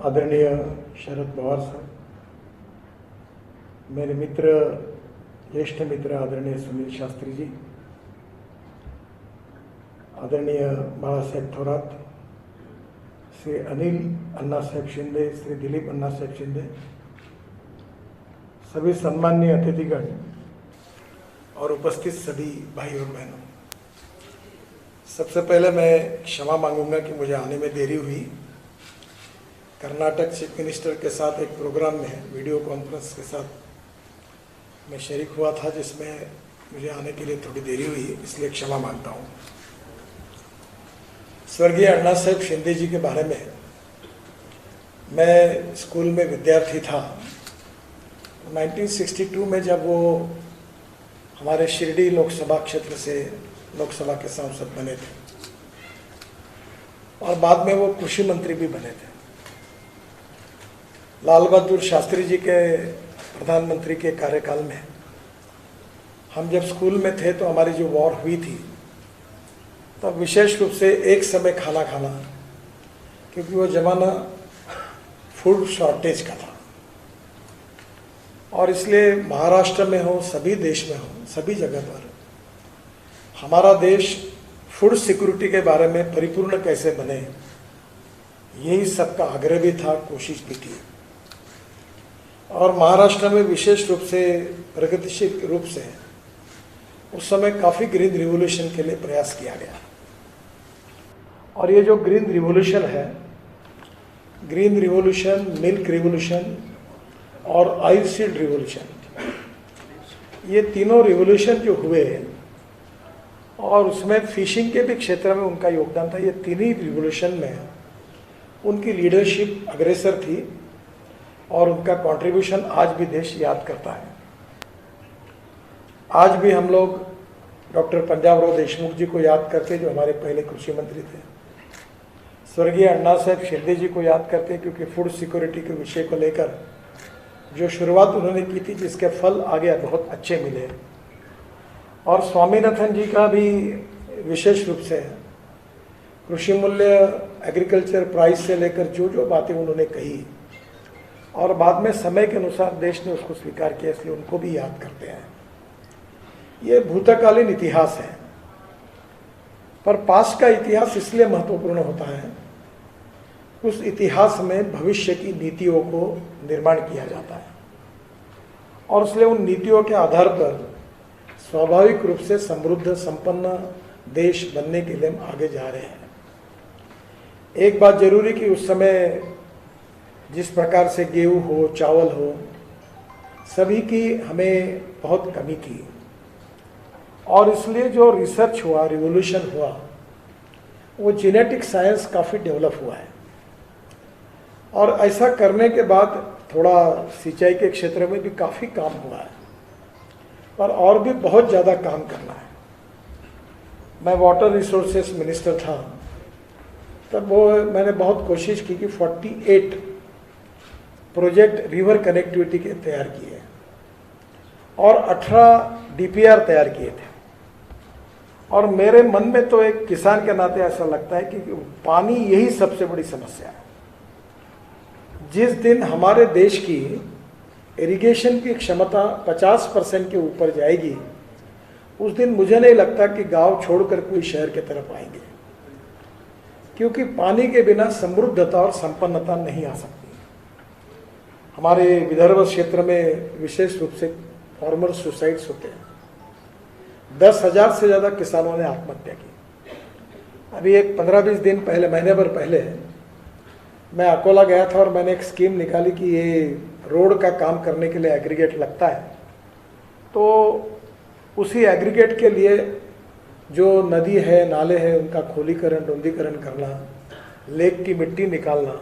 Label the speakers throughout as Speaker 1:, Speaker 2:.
Speaker 1: आदरणीय शरद पवार साहब, मेरे मित्र, ज्येष्ठ मित्र आदरणीय सुनील शास्त्री जी, आदरणीय बाळासाहेब थोरात, श्री अनिल अन्ना साहेब शिंदे, श्री दिलीप अन्ना साहेब शिंदे, सभी सम्माननीय अतिथिगण और उपस्थित सभी भाई और बहनों, सबसे पहले मैं क्षमा मांगूंगा कि मुझे आने में देरी हुई। कर्नाटक चीफ मिनिस्टर के साथ एक प्रोग्राम में वीडियो कॉन्फ्रेंस के साथ मैं शरीक हुआ था, जिसमें मुझे आने के लिए थोड़ी देरी हुई, इसलिए क्षमा मांगता हूँ। स्वर्गीय अण्णा साहेब शिंदे जी के बारे में, मैं स्कूल में विद्यार्थी था 1962 में, जब वो हमारे शिरडी लोकसभा क्षेत्र से लोकसभा के सांसद बने थे और बाद में वो कृषि मंत्री भी बने थे। लाल बहादुर शास्त्री जी के प्रधानमंत्री के कार्यकाल में हम जब स्कूल में थे तो हमारी जो वॉर हुई थी, तब विशेष रूप से एक समय खाना खाना, क्योंकि वो ज़माना फूड शॉर्टेज का था और इसलिए महाराष्ट्र में हो, सभी देश में हो, सभी जगह पर हमारा देश फूड सिक्योरिटी के बारे में परिपूर्ण कैसे बने, यही सबका आग्रह भी था, कोशिश भी थी। और महाराष्ट्र में विशेष रूप से प्रगतिशील रूप से उस समय काफ़ी ग्रीन रिवॉल्यूशन के लिए प्रयास किया गया। और ये जो ग्रीन रिवॉल्यूशन है, ग्रीन रिवॉल्यूशन, मिल्क रिवॉल्यूशन और ऑयल सीड रिवॉल्यूशन, ये तीनों रिवॉल्यूशन जो हुए और उसमें फिशिंग के भी क्षेत्र में उनका योगदान था, ये तीनों रिवॉल्यूशन में उनकी लीडरशिप अग्रेसर थी और उनका कंट्रीब्यूशन आज भी देश याद करता है। आज भी हम लोग डॉक्टर पंजाबराव देशमुख जी को याद करते, जो हमारे पहले कृषि मंत्री थे। स्वर्गीय अण्णा साहेब शिंदे जी को याद करते, क्योंकि फूड सिक्योरिटी के विषय को लेकर जो शुरुआत उन्होंने की थी, जिसके फल आगे बहुत अच्छे मिले। और स्वामीनाथन जी का भी विशेष रूप से कृषि मूल्य, एग्रीकल्चर प्राइस से लेकर जो जो बातें उन्होंने कही और बाद में समय के अनुसार देश ने उसको स्वीकार किया, इसलिए उनको भी याद करते हैं। ये भूतकालीन इतिहास है, पर पास्ट का इतिहास इसलिए महत्वपूर्ण होता है, उस इतिहास में भविष्य की नीतियों को निर्माण किया जाता है और इसलिए उन नीतियों के आधार पर स्वाभाविक रूप से समृद्ध संपन्न देश बनने के लिए हम आगे जा रहे हैं। एक बात जरूरी कि उस समय जिस प्रकार से गेहूँ हो, चावल हो, सभी की हमें बहुत कमी थी और इसलिए जो रिसर्च हुआ, रिवोल्यूशन हुआ, वो जेनेटिक साइंस काफ़ी डेवलप हुआ है। और ऐसा करने के बाद थोड़ा सिंचाई के क्षेत्र में भी काफ़ी काम हुआ है, पर और भी बहुत ज़्यादा काम करना है। मैं वाटर रिसोर्सेस मिनिस्टर था, तब वो मैंने बहुत कोशिश की कि 48 प्रोजेक्ट रिवर कनेक्टिविटी के तैयार किए और 18 DPR तैयार किए थे। और मेरे मन में तो एक किसान के नाते ऐसा लगता है कि पानी यही सबसे बड़ी समस्या है। जिस दिन हमारे देश की इरिगेशन की क्षमता 50% के ऊपर जाएगी, उस दिन मुझे नहीं लगता कि गांव छोड़कर कोई शहर की तरफ आएंगे, क्योंकि पानी के बिना समृद्धता और संपन्नता नहीं आ सकती। हमारे विदर्भ क्षेत्र में विशेष रूप से फार्मर सुसाइड्स होते हैं। 10,000 से ज़्यादा किसानों ने आत्महत्या की। अभी एक 15-20 दिन पहले, महीने भर पहले मैं अकोला गया था और मैंने एक स्कीम निकाली कि ये रोड का काम करने के लिए एग्रीगेट लगता है, तो उसी एग्रीगेट के लिए जो नदी है, नाले हैं, उनका खोलीकरण, रुंदीकरण करना, लेक की मिट्टी निकालना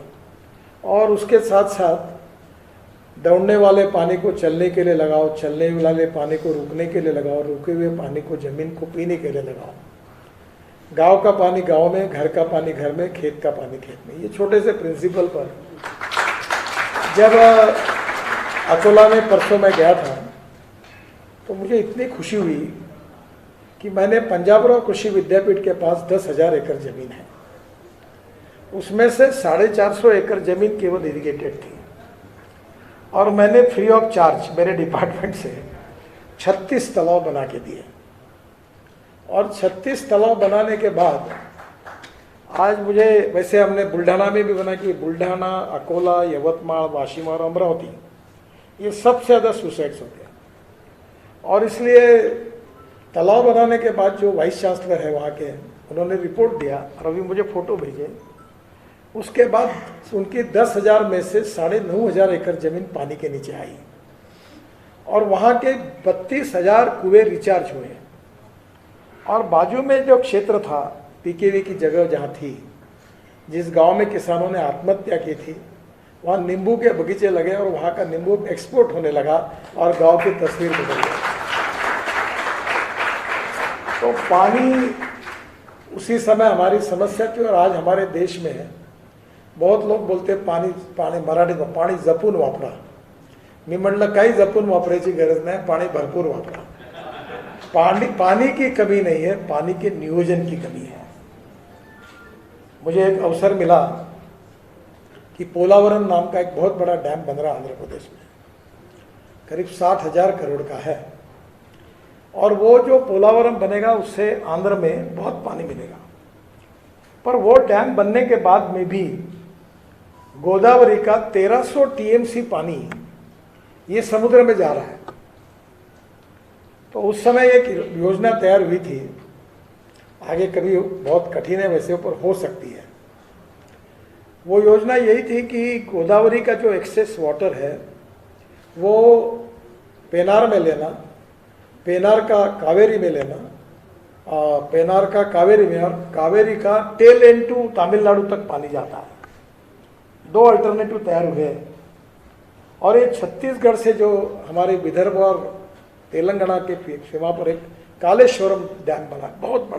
Speaker 1: और उसके साथ साथ दौड़ने वाले पानी को चलने के लिए लगाओ, चलने वाले पानी को रुकने के लिए लगाओ, रुके हुए पानी को ज़मीन को पीने के लिए लगाओ, गांव का पानी गांव में, घर का पानी घर में, खेत का पानी खेत में। ये छोटे से प्रिंसिपल पर जब अकोला में परसों मैं गया था, तो मुझे इतनी खुशी हुई कि मैंने पंजाबराव कृषि विद्यापीठ के पास 10,000 एकड़ ज़मीन है उसमें से 450 एकड़ जमीन केवल इरिगेटेड थी और मैंने फ्री ऑफ चार्ज मेरे डिपार्टमेंट से 36 तालाब बना के दिए। और 36 तालाब बनाने के बाद आज मुझे, वैसे हमने बुल्ढाना में भी बना कि बुल्ढाना, अकोला, यवतमाल, वाशिम और अमरावती, ये सबसे ज़्यादा सुसाइड्स होते हैं। और इसलिए तालाब बनाने के बाद जो वाइस चांसलर है वहाँ के, उन्होंने रिपोर्ट दिया और अभी मुझे फ़ोटो भेजे। उसके बाद उनकी 10,000 में से 9,500 एकड़ ज़मीन पानी के नीचे आई और वहाँ के 32,000 कुएँ रिचार्ज हुए। और बाजू में जो क्षेत्र था, पीकेवी की जगह जहाँ थी, जिस गांव में किसानों ने आत्महत्या की थी, वहाँ नींबू के बगीचे लगे और वहाँ का नींबू एक्सपोर्ट होने लगा और गांव की तस्वीर बदल गई। तो पानी उसी समय हमारी समस्या थी और आज हमारे देश में है। बहुत लोग बोलते हैं पाणी पाणी मराठीत पाणी जपून वापरा। मी म्हटलं काही जपून वापरायची गरज नाही, पाणी भरपूर वापरा। पानी की कमी नहीं है, पानी के नियोजन की कमी है। मुझे एक अवसर मिला कि पोलावरम नाम का एक बहुत बड़ा डैम बन रहा आंध्र प्रदेश में, करीब 60,000 करोड़ का है। और वो जो पोलावरम बनेगा उससे आंध्र में बहुत पानी मिलेगा। पर वो डैम बनने के बाद में भी गोदावरी का 1300 टीएमसी पानी ये समुद्र में जा रहा है। तो उस समय एक योजना तैयार हुई थी, आगे कभी बहुत कठिन है वैसे, ऊपर हो सकती है। वो योजना यही थी कि गोदावरी का जो एक्सेस वाटर है वो पेनार में लेना, पेनार का कावेरी में लेना, पेनार का कावेरी में, और कावेरी का टेल एंड टू तमिलनाडु तक पानी जाता है। 2 अल्टरनेटिव तैयार हुए और ये छत्तीसगढ़ से जो हमारे विदर्भ और तेलंगाना के सीमा पर एक कालेश्वरम डैम बना, बहुत बड़ा